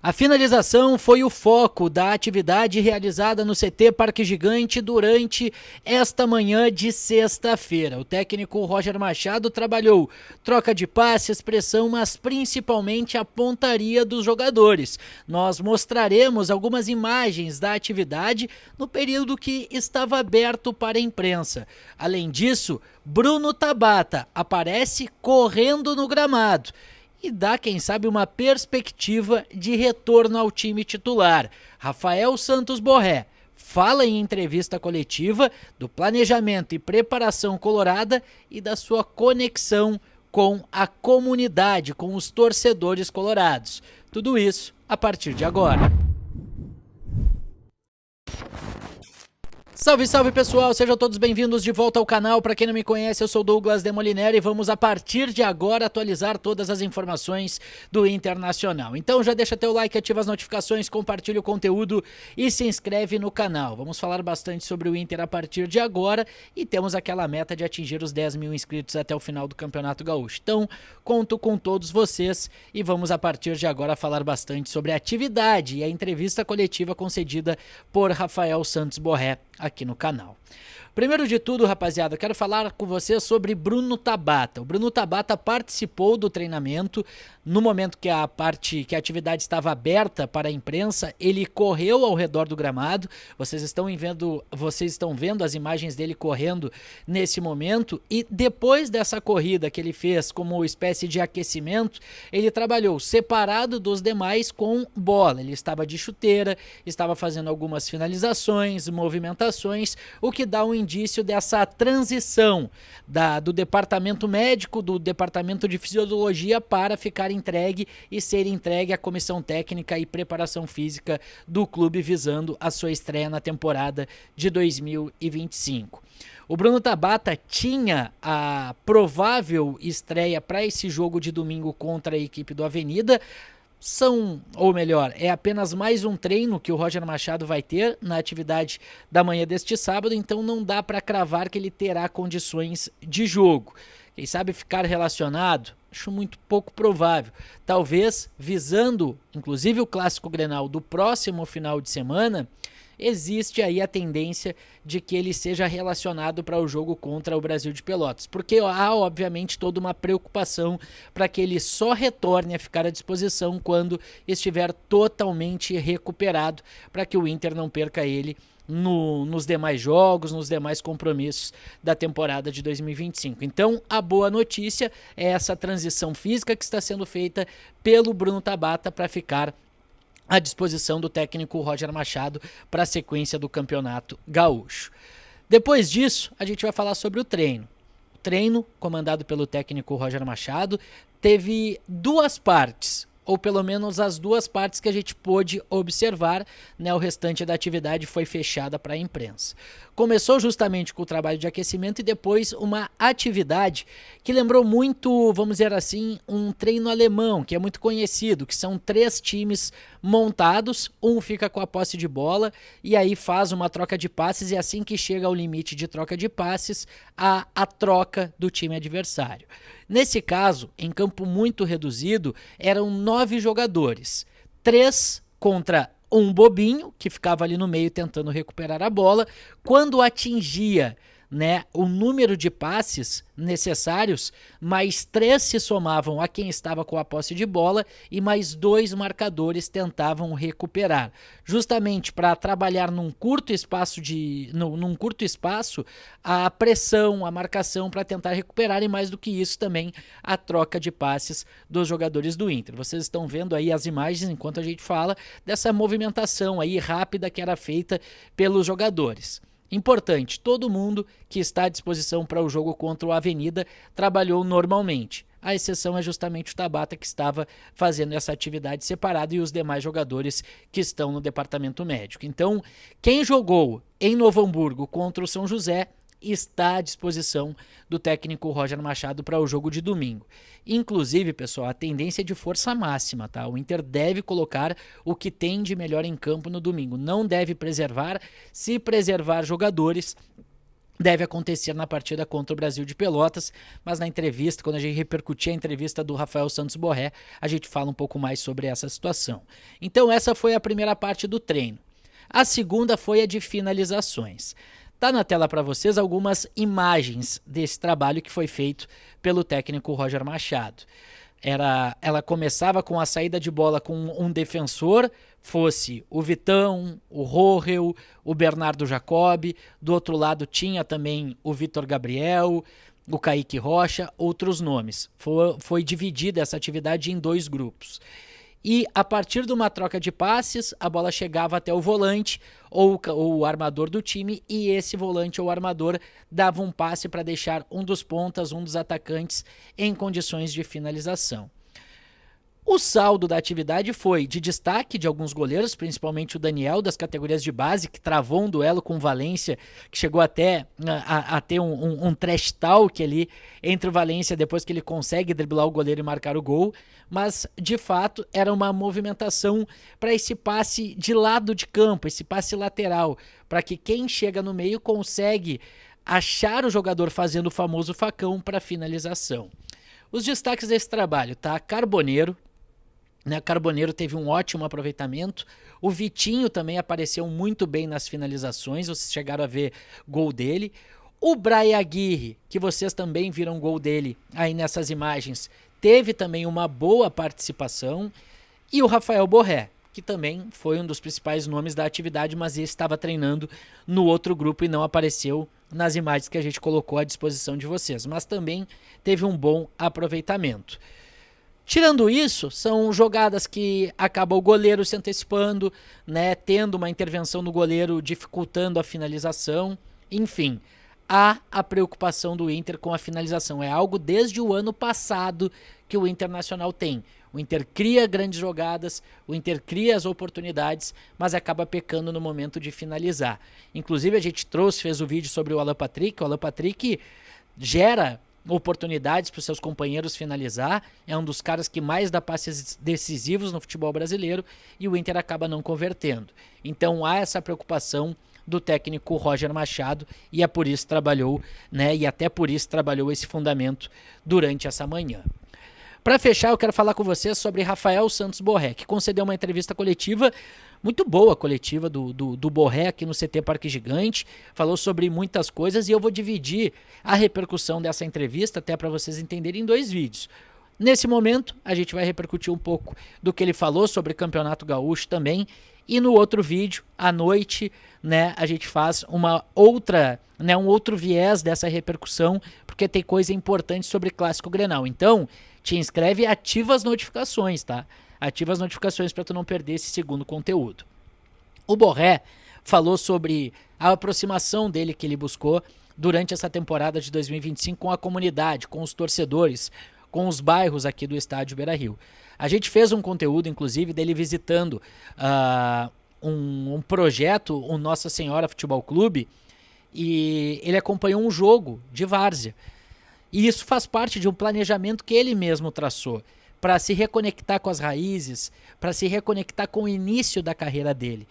A finalização foi o foco da atividade realizada no CT Parque Gigante durante esta manhã de sexta-feira. O técnico Roger Machado trabalhou troca de passes, pressão, mas principalmente a pontaria dos jogadores. Nós mostraremos algumas imagens da atividade no período que estava aberto para a imprensa. Além disso, Bruno Tabata aparece correndo no gramado e dá, quem sabe, uma perspectiva de retorno ao time titular. Rafael Santos Borré fala em entrevista coletiva do planejamento e preparação colorada e da sua conexão com a comunidade, com os torcedores colorados. Tudo isso a partir de agora. Salve, salve pessoal, sejam todos bem-vindos de volta ao canal. Para quem não me conhece, eu sou Douglas Demoliner e vamos a partir de agora atualizar todas as informações do Internacional. Então já deixa teu like, ativa as notificações, compartilha o conteúdo e se inscreve no canal. Vamos falar bastante sobre o Inter a partir de agora e temos aquela meta de atingir os 10 mil inscritos até o final do Campeonato Gaúcho. Então conto com todos vocês e vamos a partir de agora falar bastante sobre a atividade e a entrevista coletiva concedida por Rafael Santos Borré aqui no canal. Primeiro de tudo, rapaziada, quero falar com vocês sobre Bruno Tabata. O Bruno Tabata participou do treinamento no momento que a atividade estava aberta para a imprensa. Ele correu ao redor do gramado. Vocês estão vendo as imagens dele correndo nesse momento. E depois dessa corrida que ele fez como espécie de aquecimento, ele trabalhou separado dos demais com bola. Ele estava de chuteira, estava fazendo algumas finalizações, movimentações, o que dá um indício dessa transição do departamento médico, do departamento de fisiologia para ficar entregue e ser entregue à comissão técnica e preparação física do clube visando a sua estreia na temporada de 2025. O Bruno Tabata tinha a provável estreia para esse jogo de domingo contra a equipe do Avenida. É apenas mais um treino que o Roger Machado vai ter na atividade da manhã deste sábado, então não dá para cravar que ele terá condições de jogo. Quem sabe ficar relacionado? Acho muito pouco provável. Talvez visando, inclusive, o Clássico Grenal do próximo final de semana, existe aí a tendência de que ele seja relacionado para o jogo contra o Brasil de Pelotas, porque há obviamente toda uma preocupação para que ele só retorne a ficar à disposição quando estiver totalmente recuperado, para que o Inter não perca ele nos demais jogos, nos demais compromissos da temporada de 2025. Então, a boa notícia é essa transição física que está sendo feita pelo Bruno Tabata para ficar à disposição do técnico Roger Machado para a sequência do Campeonato Gaúcho. Depois disso, a gente vai falar sobre o treino. O treino, comandado pelo técnico Roger Machado, teve duas partes, ou pelo menos as duas partes que a gente pôde observar, né? O restante da atividade foi fechada para a imprensa. Começou justamente com o trabalho de aquecimento e depois uma atividade que lembrou muito, vamos dizer assim, um treino alemão, que é muito conhecido, que são 3 times montados, um fica com a posse de bola e aí faz uma troca de passes e assim que chega ao limite de troca de passes, há a troca do time adversário. Nesse caso, em campo muito reduzido, eram 9 jogadores, 3 contra um bobinho, que ficava ali no meio tentando recuperar a bola. Quando atingia, né, o número de passes necessários, mais 3 se somavam a quem estava com a posse de bola e mais 2 marcadores tentavam recuperar, justamente para trabalhar num curto espaço a pressão, a marcação para tentar recuperar e mais do que isso também a troca de passes dos jogadores do Inter. Vocês estão vendo aí as imagens enquanto a gente fala dessa movimentação aí rápida que era feita pelos jogadores. Importante, todo mundo que está à disposição para o jogo contra o Avenida trabalhou normalmente. A exceção é justamente o Tabata, que estava fazendo essa atividade separada, e os demais jogadores que estão no departamento médico. Então, quem jogou em Novo Hamburgo contra o São José está à disposição do técnico Roger Machado para o jogo de domingo. Inclusive, pessoal, a tendência é de força máxima, tá? O Inter deve colocar o que tem de melhor em campo no domingo. Não deve preservar. Se preservar jogadores, deve acontecer na partida contra o Brasil de Pelotas, mas na entrevista, quando a gente repercutir a entrevista do Rafael Santos Borré, a gente fala um pouco mais sobre essa situação. Então essa foi a primeira parte do treino. A segunda foi a de finalizações. Tá na tela para vocês algumas imagens desse trabalho que foi feito pelo técnico Roger Machado. Ela começava com a saída de bola com um defensor, fosse o Vitão, o Rohel, o Bernardo Jacob, do outro lado tinha também o Vitor Gabriel, o Kaique Rocha, outros nomes. Foi dividida essa atividade em 2 grupos. E a partir de uma troca de passes, a bola chegava até o volante ou o armador do time, e esse volante ou armador dava um passe para deixar um dos pontas, um dos atacantes em condições de finalização. O saldo da atividade foi de destaque de alguns goleiros, principalmente o Daniel, das categorias de base, que travou um duelo com o Valência, que chegou até a ter um trash talk ali entre o Valência depois que ele consegue driblar o goleiro e marcar o gol, mas de fato era uma movimentação para esse passe de lado de campo, esse passe lateral, para que quem chega no meio consegue achar o jogador fazendo o famoso facão para finalização. Os destaques desse trabalho, tá? Carboneiro, né? Carboneiro teve um ótimo aproveitamento. O Vitinho também apareceu muito bem nas finalizações, vocês chegaram a ver gol dele. O Brian Aguirre, que vocês também viram gol dele aí nessas imagens, teve também uma boa participação. E o Rafael Borré, que também foi um dos principais nomes da atividade, mas esse estava treinando no outro grupo e não apareceu nas imagens que a gente colocou à disposição de vocês, mas também teve um bom aproveitamento. Tirando isso, são jogadas que acaba o goleiro se antecipando, né, tendo uma intervenção no goleiro dificultando a finalização. Enfim, há a preocupação do Inter com a finalização. É algo desde o ano passado que o Internacional tem. O Inter cria grandes jogadas, o Inter cria as oportunidades, mas acaba pecando no momento de finalizar. Inclusive a gente fez o vídeo sobre o Alan Patrick. O Alan Patrick gera oportunidades para os seus companheiros finalizar, é um dos caras que mais dá passes decisivos no futebol brasileiro, e o Inter acaba não convertendo. Então há essa preocupação do técnico Roger Machado, e é por isso trabalhou, né, e até por isso trabalhou esse fundamento durante essa manhã. Para fechar, eu quero falar com vocês sobre Rafael Santos Borré, que concedeu uma entrevista coletiva, muito boa coletiva do Borré aqui no CT Parque Gigante, falou sobre muitas coisas, e eu vou dividir a repercussão dessa entrevista até para vocês entenderem em 2 vídeos. Nesse momento, a gente vai repercutir um pouco do que ele falou sobre Campeonato Gaúcho também, e no outro vídeo, à noite, né, a gente faz um outro viés dessa repercussão, porque tem coisa importante sobre Clássico Grenal. Então, te inscreve e ativa as notificações, tá? Ativa as notificações para tu não perder esse segundo conteúdo. O Borré falou sobre a aproximação dele que ele buscou durante essa temporada de 2025 com a comunidade, com os torcedores, com os bairros aqui do estádio Beira-Rio. A gente fez um conteúdo, inclusive, dele visitando um projeto, o Nossa Senhora Futebol Clube, e ele acompanhou um jogo de várzea. E isso faz parte de um planejamento que ele mesmo traçou, para se reconectar com as raízes, para se reconectar com o início da carreira dele.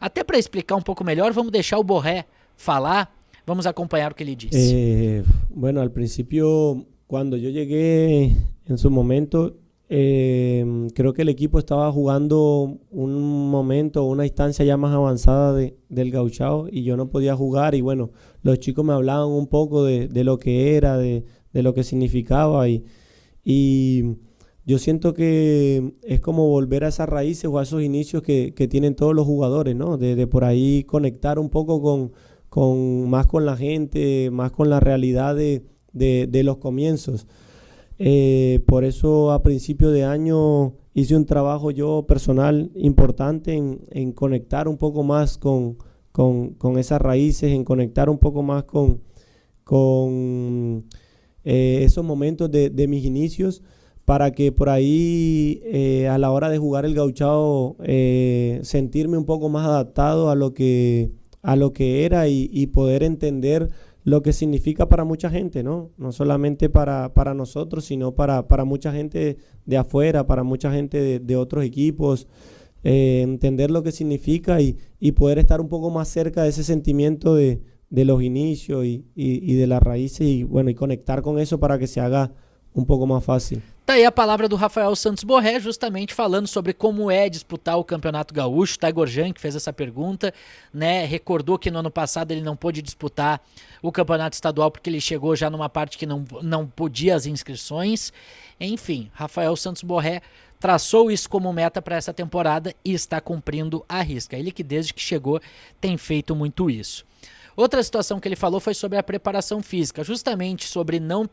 Até para explicar um pouco melhor, vamos deixar o Borré falar, vamos acompanhar o que ele disse. Bueno, al principio, cuando yo llegué en su momento, creo que el equipo estaba jugando un momento, una instancia ya más avanzada del gauchao, y yo no podía jugar, y bueno, los chicos me hablaban un poco de lo que era, de lo que significaba, y yo siento que es como volver a esas raíces o a esos inicios que tienen todos los jugadores, ¿no? De por ahí conectar un poco más con la gente, más con la realidad de los comienzos. Por eso a principio de año hice un trabajo yo personal importante en conectar un poco más con esas raíces, en conectar un poco más con esos momentos de mis inicios, para que por ahí a la hora de jugar el gauchao sentirme un poco más adaptado a lo que era, y poder entender lo que significa para mucha gente, ¿no? No solamente para nosotros, sino para mucha gente de afuera, para mucha gente de otros equipos, entender lo que significa y poder estar un poco más cerca de ese sentimiento de de los inicios y de las raíces y bueno, y conectar con eso para que se haga un poco más fácil. Tá aí a palavra do Rafael Santos Borré, justamente falando sobre como é disputar o Campeonato Gaúcho. Taigor Jan, que fez essa pergunta, né, recordou que no ano passado ele não pôde disputar o Campeonato Estadual porque ele chegou já numa parte que não podia as inscrições. Enfim, Rafael Santos Borré traçou isso como meta para essa temporada e está cumprindo à risca. Ele que desde que chegou tem feito muito isso. Outra situação que ele falou foi sobre a preparação física, justamente sobre não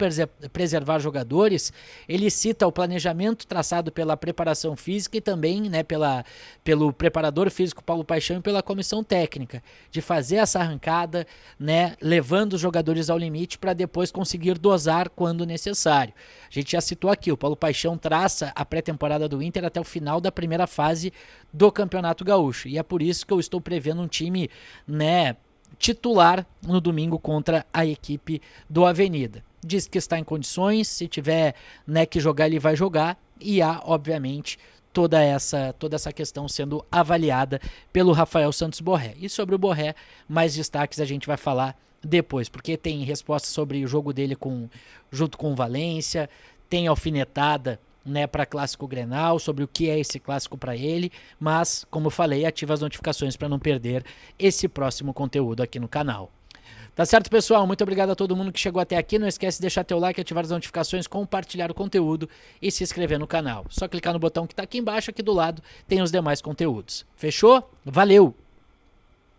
preservar jogadores. Ele cita o planejamento traçado pela preparação física e também, né, pelo preparador físico Paulo Paixão e pela comissão técnica, de fazer essa arrancada, né, levando os jogadores ao limite para depois conseguir dosar quando necessário. A gente já citou aqui, o Paulo Paixão traça a pré-temporada do Inter até o final da primeira fase do Campeonato Gaúcho, e é por isso que eu estou prevendo um time, né, titular no domingo contra a equipe do Avenida. Diz que está em condições, se tiver, né, que jogar, ele vai jogar, e há, obviamente, toda essa questão sendo avaliada pelo Rafael Santos Borré. E sobre o Borré, mais destaques a gente vai falar depois, porque tem resposta sobre o jogo dele junto com o Valência, tem alfinetada, né, para Clássico Grenal, sobre o que é esse clássico para ele, mas, como eu falei, ativa as notificações para não perder esse próximo conteúdo aqui no canal. Tá certo, pessoal? Muito obrigado a todo mundo que chegou até aqui. Não esquece de deixar teu like, ativar as notificações, compartilhar o conteúdo e se inscrever no canal. Só clicar no botão que tá aqui embaixo, aqui do lado, tem os demais conteúdos. Fechou? Valeu!